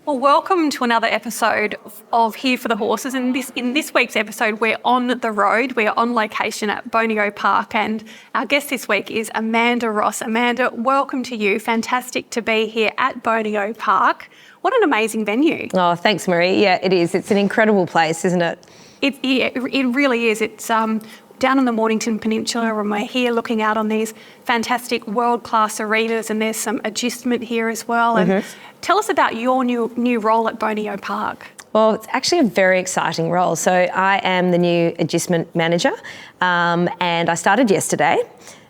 Well, welcome to another episode of Here for the Horses. And in this week's episode, we're on the road. We're on location at Boneo Park, and our guest this week is Amanda Ross. Amanda, welcome to you. Fantastic to be here at Boneo Park. What an amazing venue. Oh, thanks, Marie. Yeah, it is. It's an incredible place, isn't it? It really is. It's down on the Mornington Peninsula, and we're here looking out on these fantastic world-class arenas, and there's some agistment here as well. And tell us about your new role at Boneo Park. Well, it's actually a very exciting role. So I am the new agistment manager, and I started yesterday.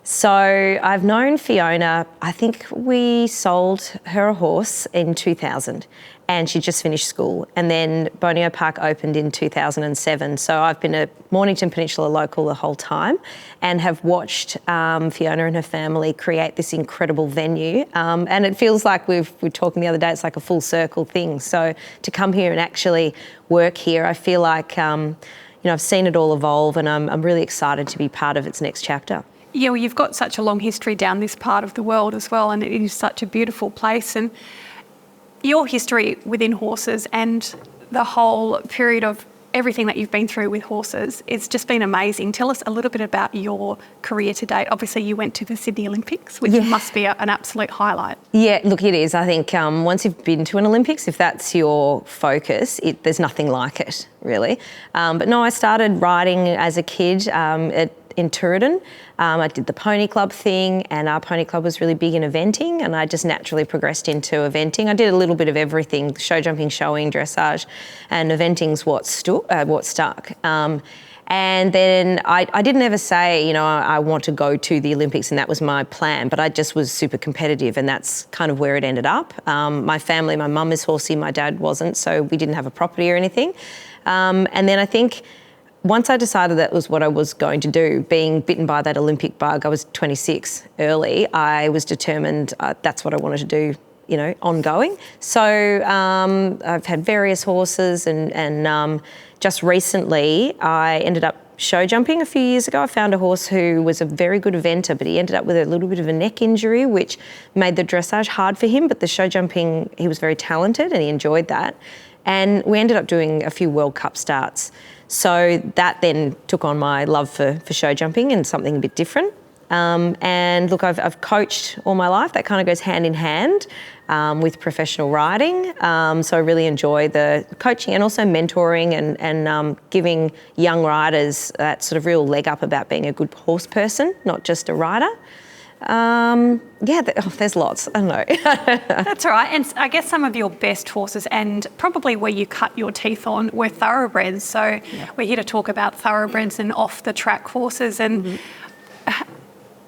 So I've known Fiona, I think we sold her a horse in 2000 and she just finished school. And then Boneo Park opened in 2007. So I've been a Mornington Peninsula local the whole time and have watched Fiona and her family create this incredible venue. And it feels like we were talking the other day, it's like a full circle thing. So to come here and actually work here, I feel like, I've seen it all evolve, and I'm really excited to be part of its next chapter. Yeah, well, you've got such a long history down this part of the world as well, and it is such a beautiful place. And your history within horses and the whole period of everything that you've been through with horses, it's just been amazing. Tell us a little bit about your career to date. Obviously, you went to the Sydney Olympics, which must be an absolute highlight. Yeah, look, it is. I think once you've been to an Olympics, if that's your focus, there's nothing like it, really. But no, I started riding as a kid in Turin. I did the pony club thing, and our pony club was really big in eventing, and I just naturally progressed into eventing. I did a little bit of everything: show jumping, showing, dressage, and eventing's what stuck. And then I didn't ever say, I want to go to the Olympics, and that was my plan, but I just was super competitive, and that's kind of where it ended up. My family, my mum is horsey, my dad wasn't, so we didn't have a property or anything. And then I think once I decided that was what I was going to do, being bitten by that Olympic bug, I was 26 early, I was determined that's what I wanted to do, ongoing. So I've had various horses, and just recently I ended up show jumping a few years ago. I found a horse who was a very good eventer, but he ended up with a little bit of a neck injury, which made the dressage hard for him, but the show jumping, he was very talented and he enjoyed that. And we ended up doing a few World Cup starts. So that then took on my love for show jumping and something a bit different. And look, I've coached all my life. That kind of goes hand in hand with professional riding. So I really enjoy the coaching and also mentoring and giving young riders that sort of real leg up about being a good horse person, not just a rider. There's lots. I don't know. That's all right. And I guess some of your best horses, and probably where you cut your teeth on, were thoroughbreds. So we're here to talk about thoroughbreds and off-the-track horses. And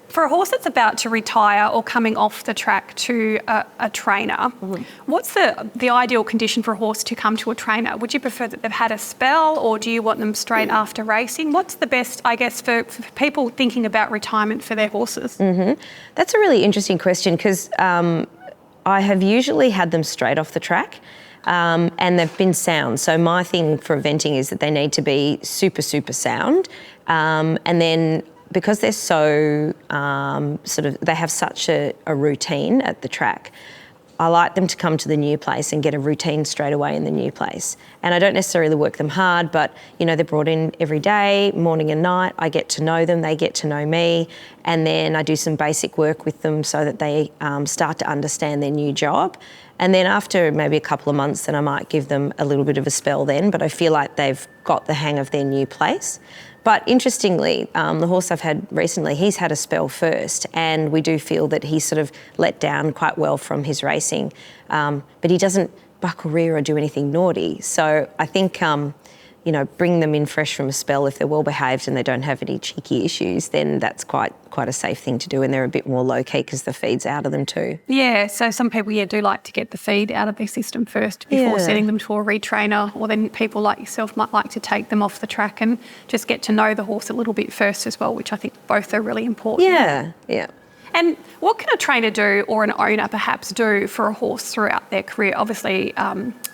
for a horse that's about to retire or coming off the track to a trainer, what's the ideal condition for a horse to come to a trainer? Would you prefer that they've had a spell, or do you want them straight after racing? What's the best, I guess, for people thinking about retirement for their horses? That's a really interesting question, because I have usually had them straight off the track. And they've been sound. So my thing for eventing is that they need to be super, super sound. And then because they're so they have such a routine at the track, I like them to come to the new place and get a routine straight away in the new place. And I don't necessarily work them hard, but they're brought in every day, morning and night. I get to know them, they get to know me, and then I do some basic work with them so that they start to understand their new job. And then after maybe a couple of months, then I might give them a little bit of a spell then, but I feel like they've got the hang of their new place. But interestingly, the horse I've had recently, he's had a spell first, and we do feel that he's sort of let down quite well from his racing. But he doesn't buckle rear or do anything naughty. So I think, bring them in fresh from a spell. If they're well behaved and they don't have any cheeky issues, then that's quite a safe thing to do, and they're a bit more low-key because the feed's out of them too. Yeah, so some people, do like to get the feed out of their system first before sending them to a retrainer, or then people like yourself might like to take them off the track and just get to know the horse a little bit first as well, which I think both are really important. Yeah. And what can a trainer do, or an owner perhaps do, for a horse throughout their career? Obviously,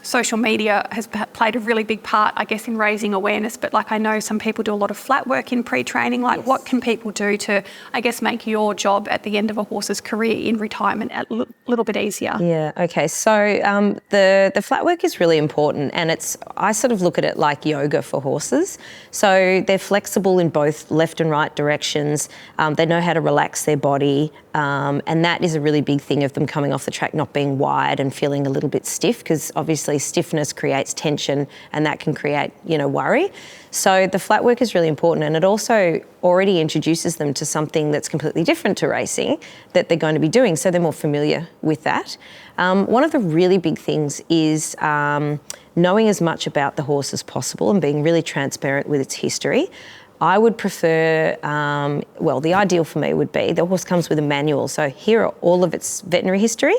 social media has played a really big part, I guess, in raising awareness. But like, I know some people do a lot of flat work in pre-training. Like, Yes. what can people do to, I guess, make your job at the end of a horse's career in retirement a little bit easier? Yeah, okay. So the flat work is really important, and I sort of look at it like yoga for horses. So they're flexible in both left and right directions. They know how to relax their body, and that is a really big thing of them coming off the track not being wired and feeling a little bit stiff, because obviously stiffness creates tension, and that can create, worry. So the flat work is really important, and it also already introduces them to something that's completely different to racing that they're going to be doing, so they're more familiar with that. One of the really big things is knowing as much about the horse as possible and being really transparent with its history. I would prefer, the ideal for me would be the horse comes with a manual. So here are all of its veterinary history.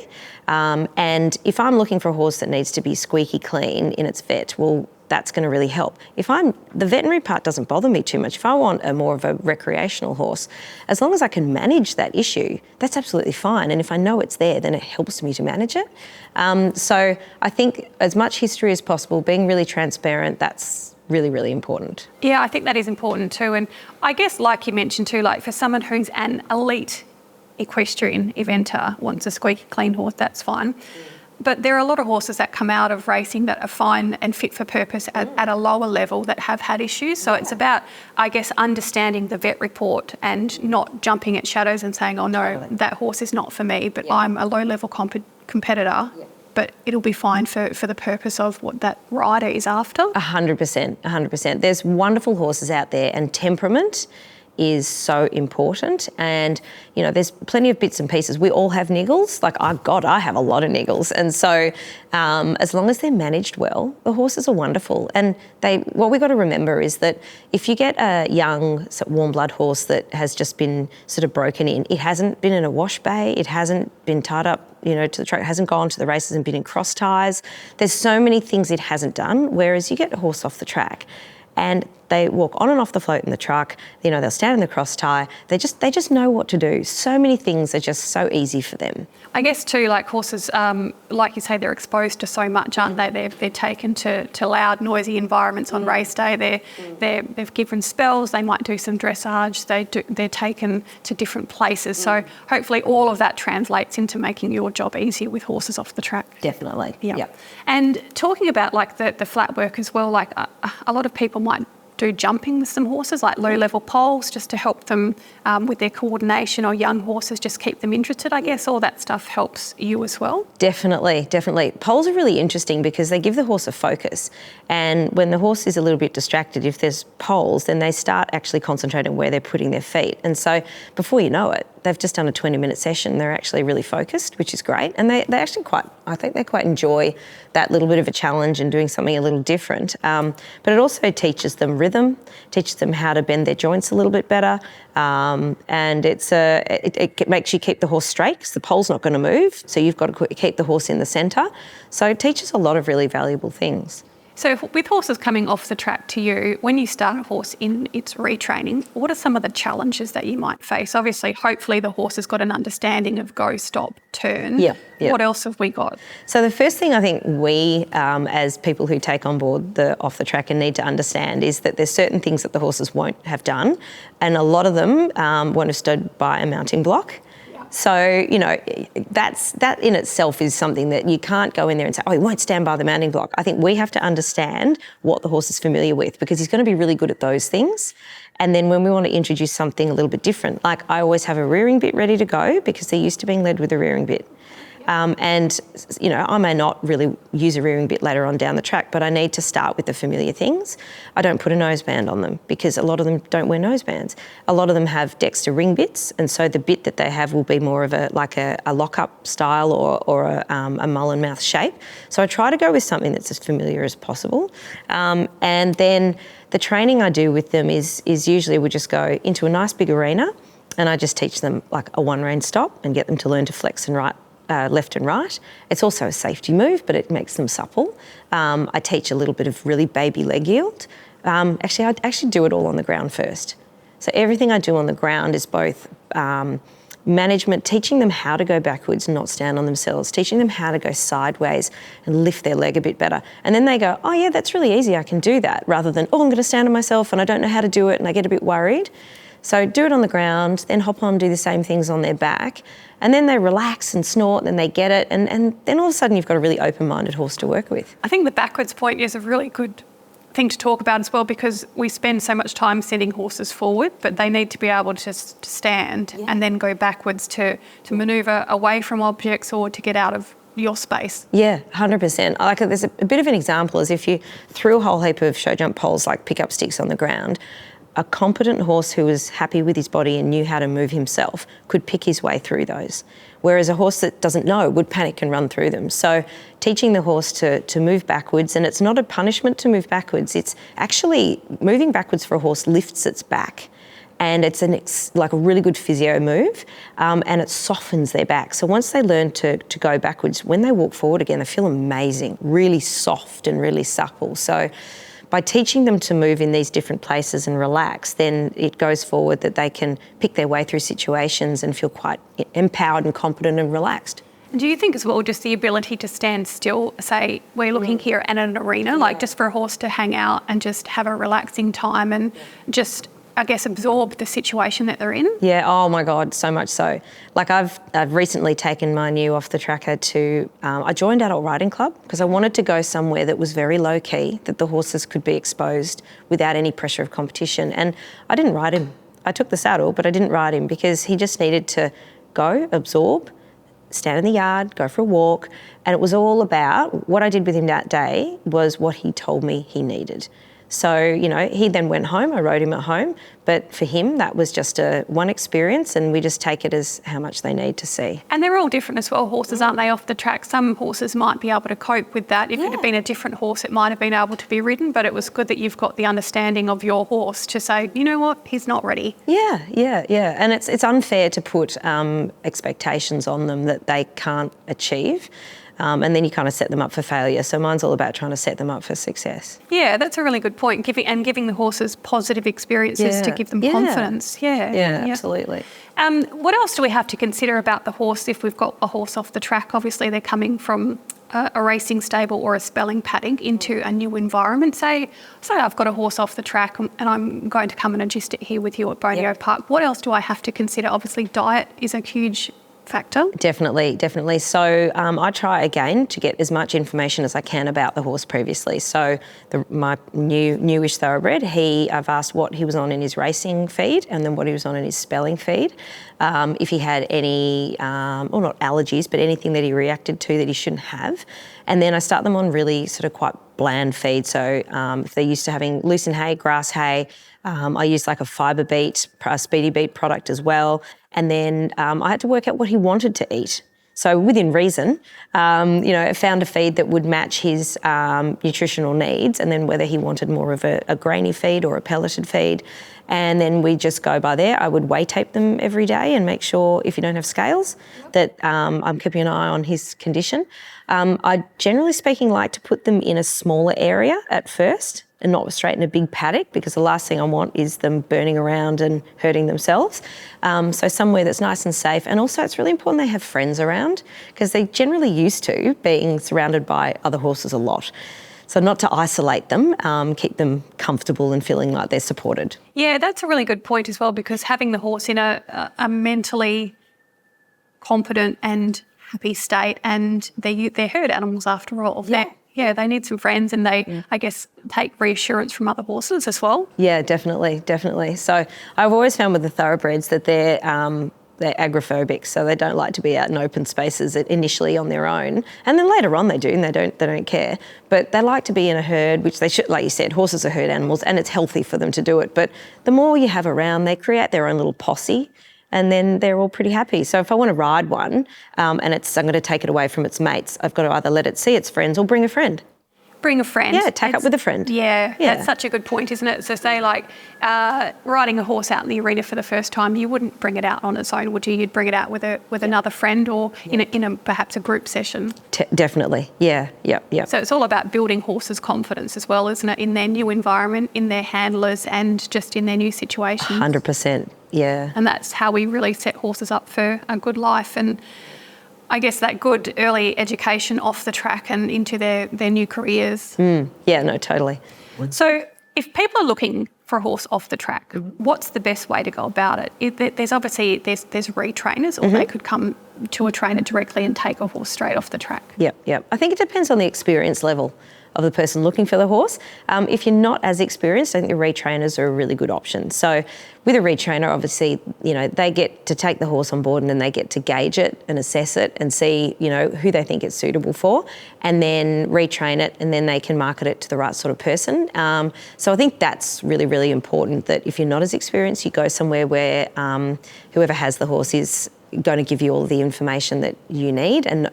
And if I'm looking for a horse that needs to be squeaky clean in its vet, well, that's going to really help. The veterinary part doesn't bother me too much. If I want more of a recreational horse, as long as I can manage that issue, that's absolutely fine. And if I know it's there, then it helps me to manage it. So I think as much history as possible, being really transparent, that's really, really important. Yeah, I think that is important too. And I guess, like you mentioned too, like for someone who's an elite equestrian eventer, wants a squeaky clean horse, that's fine. But there are a lot of horses that come out of racing that are fine and fit for purpose at a lower level that have had issues. So it's about, I guess, understanding the vet report and not jumping at shadows and saying, oh no, that horse is not for me, but I'm a low-level competitor. But it'll be fine for the purpose of what that rider is after. 100%. There's wonderful horses out there, and temperament is so important. And, there's plenty of bits and pieces. We all have niggles. Like, I have a lot of niggles. And so as long as they're managed well, the horses are wonderful. And what we've got to remember is that if you get a young warm blood horse that has just been sort of broken in, it hasn't been in a wash bay, it hasn't been tied up, to the track, hasn't gone to the races and been in cross ties. There's so many things it hasn't done, whereas you get a horse off the track and they walk on and off the float in the truck, they'll stand in the cross tie, they just know what to do. So many things are just so easy for them. I guess too, like horses, like you say, they're exposed to so much, aren't they? They're taken to loud, noisy environments on race day. They've given spells, they might do some dressage, they're taken to different places. So hopefully all of that translates into making your job easier with horses off the track. Definitely. Yeah. And talking about like the flat work as well, like a lot of people might do jumping with some horses, like low-level poles, just to help them with their coordination, or young horses, just keep them interested, I guess. All that stuff helps you as well. Definitely. Poles are really interesting because they give the horse a focus. And when the horse is a little bit distracted, if there's poles, then they start actually concentrating where they're putting their feet. And so before you know it, they've just done a 20-minute session. They're actually really focused, which is great. And they actually I think they quite enjoy that little bit of a challenge and doing something a little different. But it also teaches them rhythm, teaches them how to bend their joints a little bit better. And it makes you keep the horse straight because the pole's not going to move. So you've got to keep the horse in the centre. So it teaches a lot of really valuable things. So with horses coming off the track to you, when you start a horse in its retraining, what are some of the challenges that you might face? Obviously, hopefully the horse has got an understanding of go, stop, turn. Yeah. What else have we got? So the first thing I think we, as people who take on board the off the track and need to understand, is that there's certain things that the horses won't have done, and a lot of them won't have stood by a mounting block. So, that in itself is something that you can't go in there and say, oh, he won't stand by the mounting block. I think we have to understand what the horse is familiar with, because he's going to be really good at those things. And then when we want to introduce something a little bit different, like I always have a rearing bit ready to go because they're used to being led with a rearing bit. And, I may not really use a rearing bit later on down the track, but I need to start with the familiar things. I don't put a noseband on them because a lot of them don't wear nosebands. A lot of them have Dexter ring bits, and so the bit that they have will be more of a lock-up style or a mullen mouth shape. So I try to go with something that's as familiar as possible. And then the training I do with them is usually we just go into a nice big arena, and I just teach them like a one-rein stop and get them to learn to flex and left and right. It's also a safety move, but it makes them supple. I teach a little bit of really baby leg yield. I actually do it all on the ground first. So everything I do on the ground is both management, teaching them how to go backwards and not stand on themselves, teaching them how to go sideways and lift their leg a bit better. And then they go, oh yeah, that's really easy, I can do that, rather than, oh, I'm going to stand on myself and I don't know how to do it, and I get a bit worried. So do it on the ground, then hop on, do the same things on their back, and then they relax and snort and they get it, and then all of a sudden you've got a really open-minded horse to work with. I think the backwards point is a really good thing to talk about as well, because we spend so much time sending horses forward, but they need to be able to just stand and then go backwards to manoeuvre away from objects or to get out of your space. Yeah, 100%. Like, there's a bit of an example is if you threw a whole heap of show jump poles like pickup sticks on the ground, a competent horse who was happy with his body and knew how to move himself could pick his way through those. Whereas a horse that doesn't know would panic and run through them. So teaching the horse to move backwards, and it's not a punishment to move backwards, it's actually moving backwards for a horse lifts its back. And it's like a really good physio move, and it softens their back. So once they learn to go backwards, when they walk forward again, they feel amazing, really soft and really supple. So by teaching them to move in these different places and relax, then it goes forward that they can pick their way through situations and feel quite empowered and confident and relaxed. And do you think as well just the ability to stand still, say we're looking here at an arena, like just for a horse to hang out and just have a relaxing time and just, I guess, absorb the situation that they're in? Yeah, oh my God, so much so. Like I've recently taken my new off the tracker to, I joined Adult Riding Club because I wanted to go somewhere that was very low key, that the horses could be exposed without any pressure of competition. And I didn't ride him. I took the saddle, but I didn't ride him because he just needed to go, absorb, stand in the yard, go for a walk. And it was all about what I did with him that day was what he told me he needed. So, you know, he then went home, I rode him at home, but for him that was just one experience, and we just take it as how much they need to see. And they're all different as well, horses, aren't they, off the track? Some horses might be able to cope with that. If it had been a different horse, it might have been able to be ridden, but it was good that you've got the understanding of your horse to say, you know what, he's not ready. Yeah. And it's unfair to put expectations on them that they can't achieve. And then you kind of set them up for failure. So mine's all about trying to set them up for success. Yeah, that's a really good point. Giving the horses positive experiences to give them confidence. Yeah, absolutely. What else do we have to consider about the horse if we've got a horse off the track? Obviously, they're coming from a racing stable or a spelling paddock into a new environment. Say I've got a horse off the track and I'm going to come and adjust it here with you at Boneo Park. What else do I have to consider? Obviously, diet is a huge factor. Definitely. So I try again to get as much information as I can about the horse previously. So my newish thoroughbred, I've asked what he was on in his racing feed and then what he was on in his spelling feed. If he had any, or not allergies, but anything that he reacted to that he shouldn't have. And then I start them on really sort of quite bland feed. So if they're used to having lucerne hay, grass hay, I use like a fibre beet, a speedy beet product as well. And then I had to work out what he wanted to eat. So within reason, I found a feed that would match his nutritional needs, and then whether he wanted more of a grainy feed or a pelleted feed. And then we just go by there. I would weigh tape them every day and make sure, if you don't have scales, that I'm keeping an eye on his condition. I generally speaking like to put them in a smaller area at first and not straight in a big paddock, because the last thing I want is them burning around and hurting themselves. So somewhere that's nice and safe. And also it's really important they have friends around, because they're generally used to being surrounded by other horses a lot. So not to isolate them, keep them comfortable and feeling like they're supported. Yeah, that's a really good point as well, because having the horse in a mentally competent and happy state, and they're herd animals after all. Yeah, they need some friends, and they, I guess, take reassurance from other horses as well. Yeah, definitely. So I've always found with the thoroughbreds that they're agoraphobic, so they don't like to be out in open spaces initially on their own, and then later on they do, and they don't care. But they like to be in a herd, which they should, like you said, horses are herd animals, and it's healthy for them to do it. But the more you have around, they create their own little posse, and then they're all pretty happy. So if I want to ride one and I'm going to take it away from its mates, I've got to either let it see its friends or bring a friend. Bring a friend. Yeah, tack up with a friend. Yeah, Yeah. that's such a good point, isn't it? So say like riding a horse out in the arena for the first time, you wouldn't bring it out on its own, would you? You'd bring it out with another friend or in a perhaps a group session. Definitely. Yeah. Yep. So it's all about building horses' confidence as well, isn't it? In their new environment, in their handlers, and just in their new situations. 100%. Yeah. And that's how we really set horses up for a good life. And I guess that good early education off the track and into their new careers. Yeah, no, totally. So if people are looking for a horse off the track, what's the best way to go about it? There's obviously there's retrainers, or they could come to a trainer directly and take a horse straight off the track. Yep. I think it depends on the experience level of the person looking for the horse. If you're not as experienced, I think the retrainers are a really good option. So with a retrainer, obviously, they get to take the horse on board and then they get to gauge it and assess it and see, who they think it's suitable for, and then retrain it, and then they can market it to the right sort of person. So I think that's really, really important, that if you're not as experienced, you go somewhere where whoever has the horse is going to give you all the information that you need. And,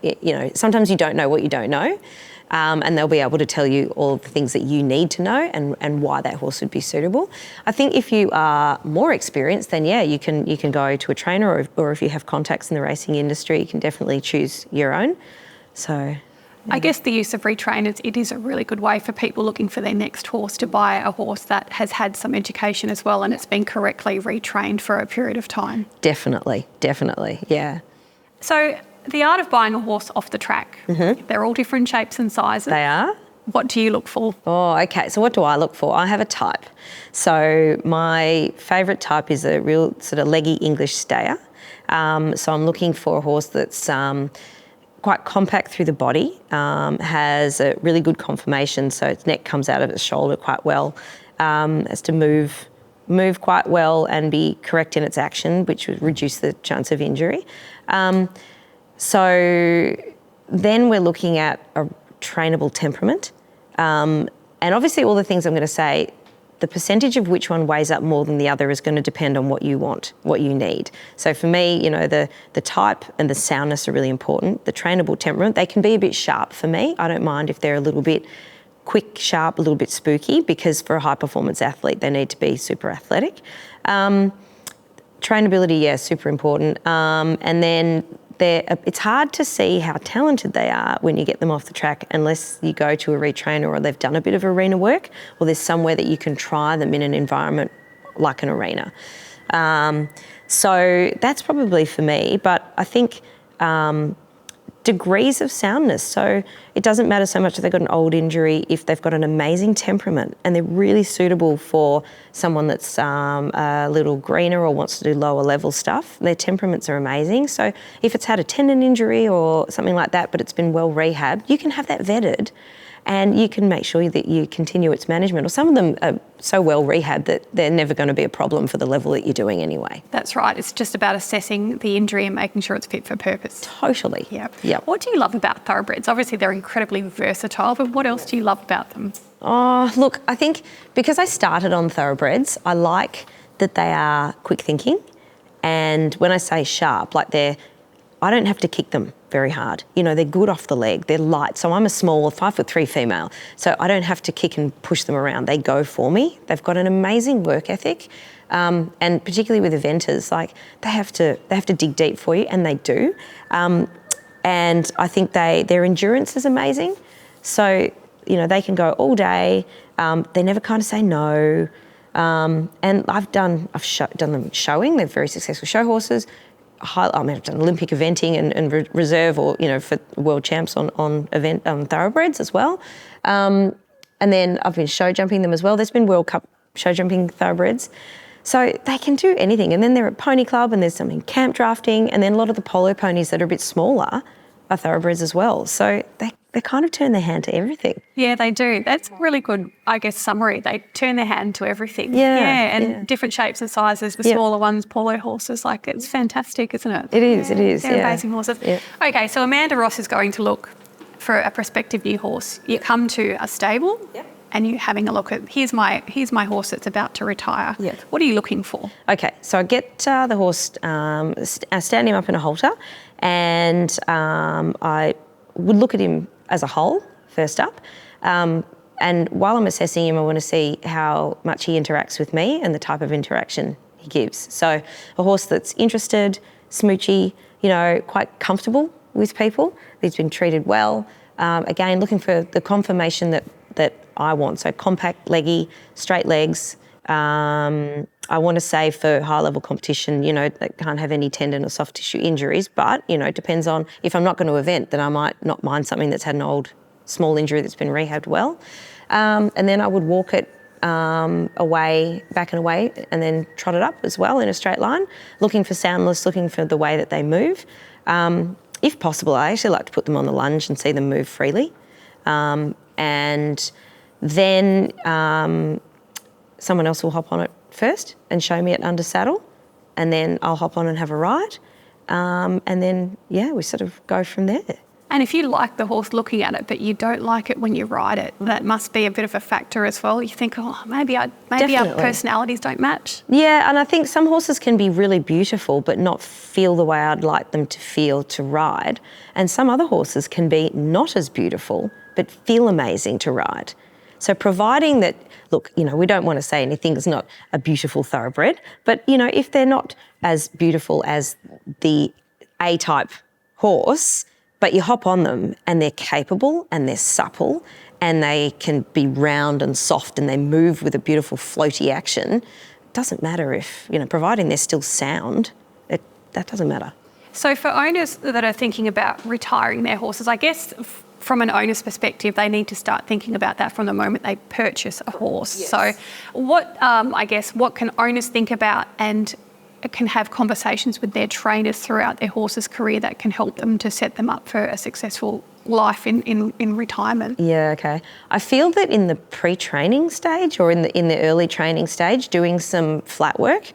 sometimes you don't know what you don't know. And they'll be able to tell you all of the things that you need to know and why that horse would be suitable. I think if you are more experienced, then you can go to a trainer, or if you have contacts in the racing industry, you can definitely choose your own. So I guess the use of retrainers, it is a really good way for people looking for their next horse to buy a horse that has had some education as well, and it's been correctly retrained for a period of time. Definitely, yeah. So the art of buying a horse off the track, they're all different shapes and sizes. They are. What do you look for? Oh, okay. So what do I look for? I have a type. So my favourite type is a real sort of leggy English stayer. So I'm looking for a horse that's quite compact through the body, has a really good conformation, so its neck comes out of its shoulder quite well, has to move quite well and be correct in its action, which would reduce the chance of injury. So then we're looking at a trainable temperament. And obviously all the things I'm going to say, the percentage of which one weighs up more than the other is going to depend on what you want, what you need. So for me, the type and the soundness are really important. The trainable temperament, they can be a bit sharp for me. I don't mind if they're a little bit quick, sharp, a little bit spooky, because for a high performance athlete, they need to be super athletic. Trainability, super important. And then it's hard to see how talented they are when you get them off the track unless you go to a retrainer or they've done a bit of arena work, or there's somewhere that you can try them in an environment like an arena. So that's probably for me, but I think degrees of soundness. So it doesn't matter so much if they've got an old injury, if they've got an amazing temperament and they're really suitable for someone that's a little greener or wants to do lower level stuff. Their temperaments are amazing. So if it's had a tendon injury or something like that, but it's been well rehabbed, you can have that vetted and you can make sure that you continue its management. Or some of them are so well rehabbed that they're never going to be a problem for the level that you're doing anyway. That's right. It's just about assessing the injury and making sure it's fit for purpose. Totally. Yep. What do you love about thoroughbreds? Obviously, they're incredibly versatile, but what else do you love about them? Oh, look, I think because I started on thoroughbreds, I like that they are quick thinking. And when I say sharp, I don't have to kick them very hard. They're good off the leg. They're light. So I'm a small 5'3" female. So I don't have to kick and push them around. They go for me. They've got an amazing work ethic. And particularly with eventers, they have to dig deep for you, and they do. And I think their endurance is amazing. So, they can go all day. They never kind of say no. And I've done them showing. They're very successful show horses. I've done Olympic eventing and reserve, or for world champs on thoroughbreds as well. And then I've been show jumping them as well. There's been World Cup show jumping thoroughbreds. So they can do anything. And then they're at Pony Club, and there's some in camp drafting, and then a lot of the polo ponies that are a bit smaller are thoroughbreds as well. So they kind of turn their hand to everything. Yeah, they do. That's a really good, summary. They turn their hand to everything. Yeah, different shapes and sizes, the smaller ones, polo horses. It's fantastic, isn't it? It is. They're amazing horses. Yeah. Okay, so Amanda Ross is going to look for a prospective new horse. You come to a stable and you're having a look at, here's my horse that's about to retire. Yep. What are you looking for? Okay, so I get the horse, stand him up in a halter, and I would look at him as a whole first up. And while I'm assessing him, I want to see how much he interacts with me and the type of interaction he gives. So a horse that's interested, smoochy, quite comfortable with people, he's been treated well. Again, looking for the conformation that I want. So compact, leggy, straight legs. I want to say for high-level competition, that can't have any tendon or soft tissue injuries, but, it depends on, if I'm not going to event, then I might not mind something that's had an old small injury that's been rehabbed well. And then I would walk it back and away, and then trot it up as well in a straight line, looking for soundless, looking for the way that they move. If possible, I actually like to put them on the lunge and see them move freely. And then someone else will hop on it first and show me it under saddle, and then I'll hop on and have a ride. And then, we sort of go from there. And if you like the horse looking at it, but you don't like it when you ride it, that must be a bit of a factor as well. You think, maybe our personalities don't match. Yeah, and I think some horses can be really beautiful but not feel the way I'd like them to feel to ride. And some other horses can be not as beautiful but feel amazing to ride. So providing that, look, we don't want to say anything is not a beautiful thoroughbred, but, if they're not as beautiful as the A-type horse, but you hop on them and they're capable and they're supple and they can be round and soft and they move with a beautiful floaty action, it doesn't matter if, providing they're still sound, that doesn't matter. So for owners that are thinking about retiring their horses, I guess from an owner's perspective, they need to start thinking about that from the moment they purchase a horse. Yes. So what can owners think about and can have conversations with their trainers throughout their horse's career that can help them to set them up for a successful life in retirement? Yeah, okay. I feel that in the pre-training stage or in the early training stage, doing some flat work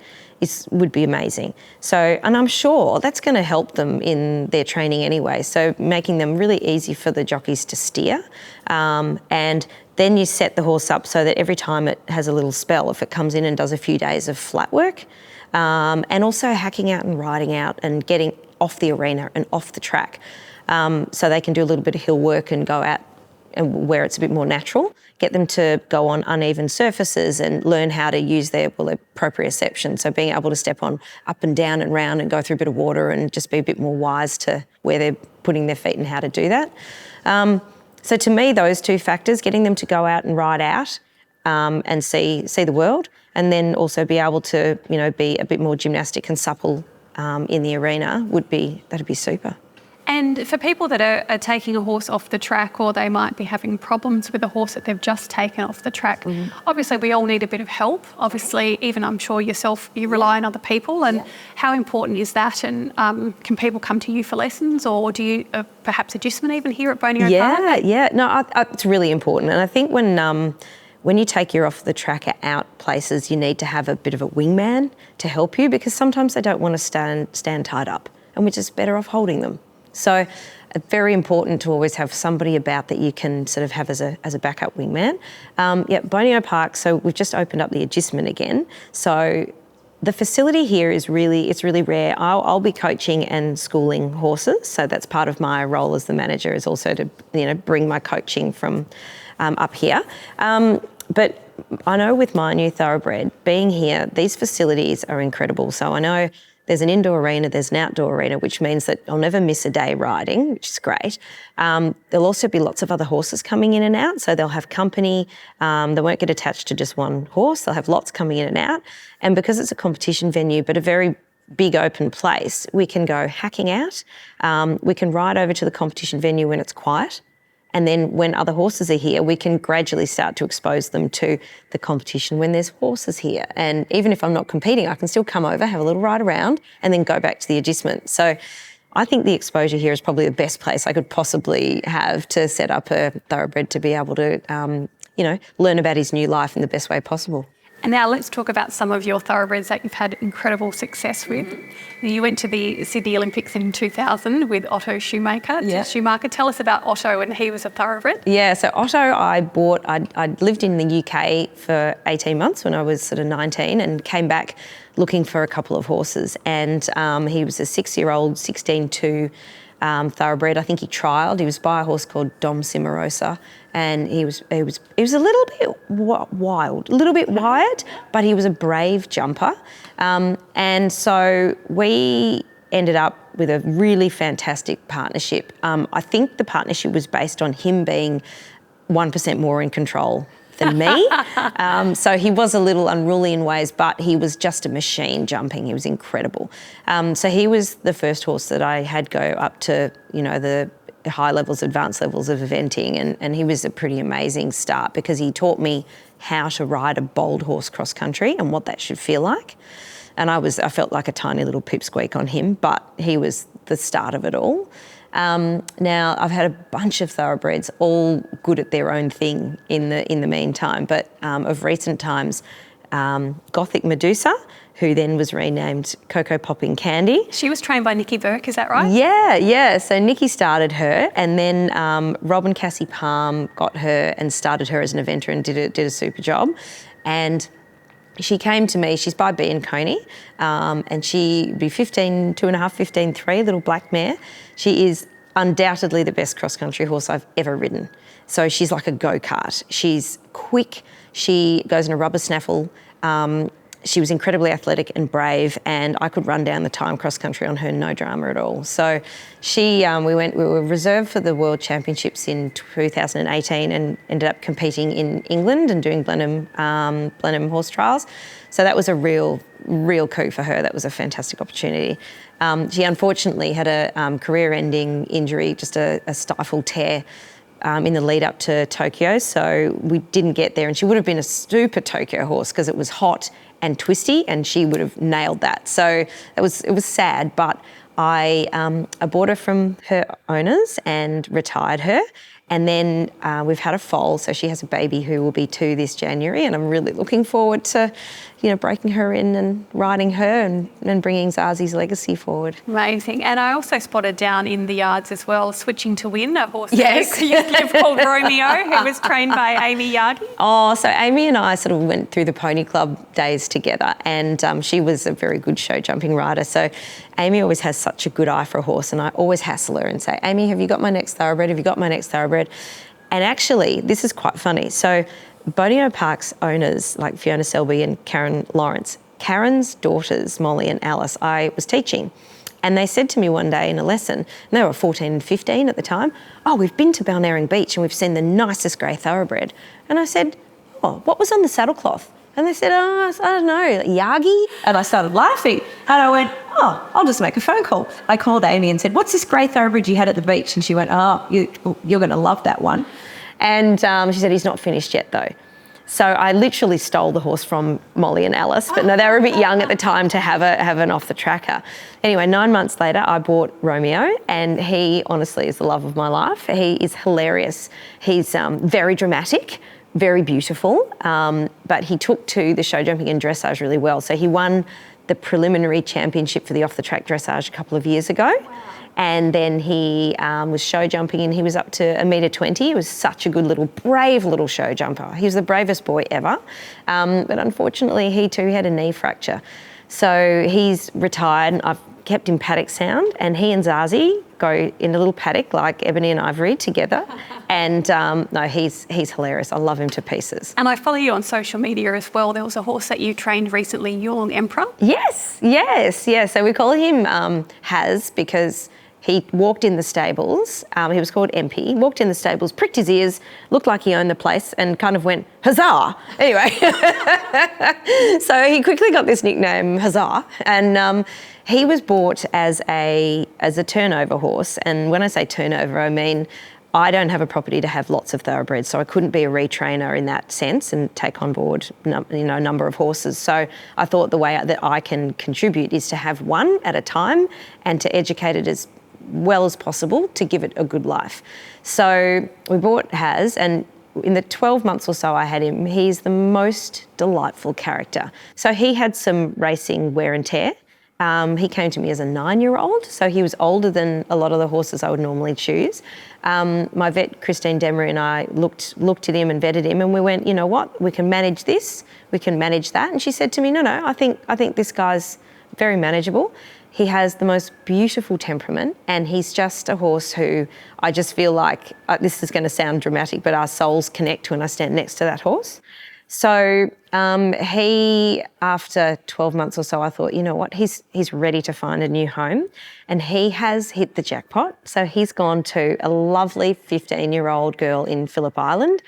would be amazing. So, and I'm sure that's going to help them in their training anyway. So making them really easy for the jockeys to steer. And then you set the horse up so that every time it has a little spell, if it comes in and does a few days of flat work, and also hacking out and riding out and getting off the arena and off the track, so they can do a little bit of hill work and go out and where it's a bit more natural, get them to go on uneven surfaces and learn how to use their proprioception. So being able to step on up and down and round and go through a bit of water and just be a bit more wise to where they're putting their feet and how to do that. So to me, those two factors, getting them to go out and ride out and see the world, and then also be able to, be a bit more gymnastic and supple in the arena that'd be super. And for people that are taking a horse off the track, or they might be having problems with a horse that they've just taken off the track, obviously we all need a bit of help. Obviously, even I'm sure yourself, you rely on other people. And how important is that? And can people come to you for lessons, or do you perhaps agistment even here at Bonio Park? Yeah. No, it's really important. And I think when you take your off the track out places, you need to have a bit of a wingman to help you, because sometimes they don't want to stand tied up, and we're just better off holding them. So very important to always have somebody about that you can sort of have as a backup wingman. Bonio Park, so we've just opened up the agistment again. So the facility here is really rare. I'll be coaching and schooling horses, so that's part of my role as the manager, is also to bring my coaching from up here. But I know with my new thoroughbred, being here, these facilities are incredible. So I know there's an indoor arena, there's an outdoor arena, which means that I'll never miss a day riding, which is great. There'll also be lots of other horses coming in and out, so they'll have company. They won't get attached to just one horse. They'll have lots coming in and out. And because it's a competition venue, but a very big open place, we can go hacking out. We can ride over to the competition venue when it's quiet. And then when other horses are here, we can gradually start to expose them to the competition when there's horses here. And even if I'm not competing, I can still come over, have a little ride around, and then go back to the agistment. So I think the exposure here is probably the best place I could possibly have to set up a thoroughbred to be able to, learn about his new life in the best way possible. And now let's talk about some of your thoroughbreds that you've had incredible success with. You went to the Sydney Olympics in 2000 with Otto Schumacher. Yeah. Schumacher, tell us about Otto, and he was a thoroughbred. Yeah, so Otto I'd lived in the UK for 18 months when I was sort of 19, and came back looking for a couple of horses. And he was a 6-year-old, 16-2 thoroughbred. I think he trialled. He was by a horse called Dom Cimarosa, and he was a little bit wild, a little bit wired, but he was a brave jumper. And so we ended up with a really fantastic partnership. I think the partnership was based on him being 1% more in control than me. So he was a little unruly in ways, but he was just a machine jumping. He was incredible. So he was the first horse that I had go up to, the high levels, advanced levels of eventing, and he was a pretty amazing start because he taught me how to ride a bold horse cross country and what that should feel like. And I felt like a tiny little pipsqueak on him, but he was the start of it all. Now I've had a bunch of thoroughbreds, all good at their own thing in the meantime, but of recent times, Gothic Medusa, who then was renamed Cocoa Popping Candy. She was trained by Nikki Burke, is that right? Yeah. So Nikki started her, and then Robin Cassie Palm got her and started her as an eventer and did a super job. And she came to me, she's by B and Coney, and she'd be 15, 2.5, 15, 3, little black mare. She is undoubtedly the best cross-country horse I've ever ridden. So she's like a go-kart. She's quick, she goes in a rubber snaffle. She was incredibly athletic and brave, and I could run down the time cross-country on her, no drama at all. So we were reserved for the World Championships in 2018 and ended up competing in England and doing Blenheim horse trials. So that was a real coup for her. That was a fantastic opportunity. She unfortunately had a career-ending injury, just a stifle tear, in the lead up to Tokyo, so we didn't get there, and she would have been a super Tokyo horse because it was hot and twisty, and she would have nailed that. So it was sad, but I bought her from her owners and retired her, and then we've had a foal, so she has a baby who will be 2 this January, and I'm really looking forward to, breaking her in and riding her and bringing Zazi's legacy forward. Amazing. And I also spotted down in the yards as well, Switching to Win, a horse yes. that you've called Romeo, who was trained by Amy Yardley. Oh, so Amy and I sort of went through the pony club days together, and she was a very good show jumping rider. So Amy always has such a good eye for a horse, and I always hassle her and say, Amy, have you got my next thoroughbred? Have you got my next thoroughbred? And actually, this is quite funny. So Bonio Park's owners, like Fiona Selby and Karen Lawrence, Karen's daughters, Molly and Alice, I was teaching. And they said to me one day in a lesson, and they were 14 and 15 at the time, oh, we've been to Balnarring Beach and we've seen the nicest grey thoroughbred. And I said, oh, what was on the saddlecloth? And they said, oh, I don't know, Yagi? And I started laughing. And I went, oh, I'll just make a phone call. I called Amy and said, what's this grey thoroughbred you had at the beach? And she went, oh, you're going to love that one. And she said, he's not finished yet though. So I literally stole the horse from Molly and Alice, but no, they were a bit young at the time to have an off-the-tracker. Anyway, 9 months later, I bought Romeo, and he honestly is the love of my life. He is hilarious. He's very dramatic, very beautiful, but he took to the show jumping and dressage really well. So he won the preliminary championship for the off-the-track dressage a couple of years ago. Wow. And then he was show jumping, and he was up to 1.20 metre. He was such a good little, brave little show jumper. He was the bravest boy ever. But unfortunately, he too had a knee fracture. So he's retired, and I've kept him paddock sound, and he and Zazi go in a little paddock like Ebony and Ivory together. And no, he's hilarious. I love him to pieces. And I follow you on social media as well. There was a horse that you trained recently, Yule Emperor. Yes. So we call him Haz because he walked in the stables. He was called MP. Walked in the stables, pricked his ears, looked like he owned the place, and kind of went, huzzah! Anyway, so he quickly got this nickname, huzzah, and he was bought as a turnover horse. And when I say turnover, I mean I don't have a property to have lots of thoroughbreds, so I couldn't be a retrainer in that sense and take on board a number of horses. So I thought the way that I can contribute is to have one at a time and to educate it as well as possible to give it a good life. So we bought Haz, and in the 12 months or so I had him, he's the most delightful character. So he had some racing wear and tear. He came to me as a 9-year-old, so he was older than a lot of the horses I would normally choose. My vet, Christine Demery, and I looked at him and vetted him, and we went, you know what, we can manage this, we can manage that. And she said to me, no, I think this guy's very manageable. He has the most beautiful temperament, and he's just a horse who I just feel like, this is going to sound dramatic, but our souls connect when I stand next to that horse. So he, after 12 months or so, I thought, you know what, he's ready to find a new home, and he has hit the jackpot. So he's gone to a lovely 15-year-old girl in Phillip Island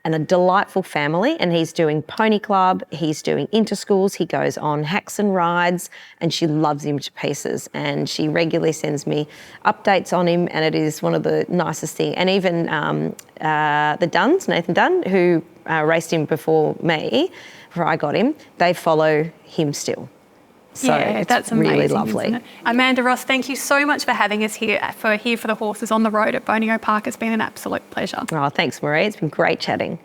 and a delightful family, and he's doing pony club, he's doing interschools, he goes on hacks and rides, and she loves him to pieces, and she regularly sends me updates on him, and it is one of the nicest things. And even the Dunns, Nathan Dunn, who raced him before I got him, they follow him still. So yeah, it's that's amazing, really lovely. isn't it? Amanda Ross, thank you so much for having us here for the Horses on the Road at Bonio Park. It's been an absolute pleasure. Oh, thanks, Marie. It's been great chatting.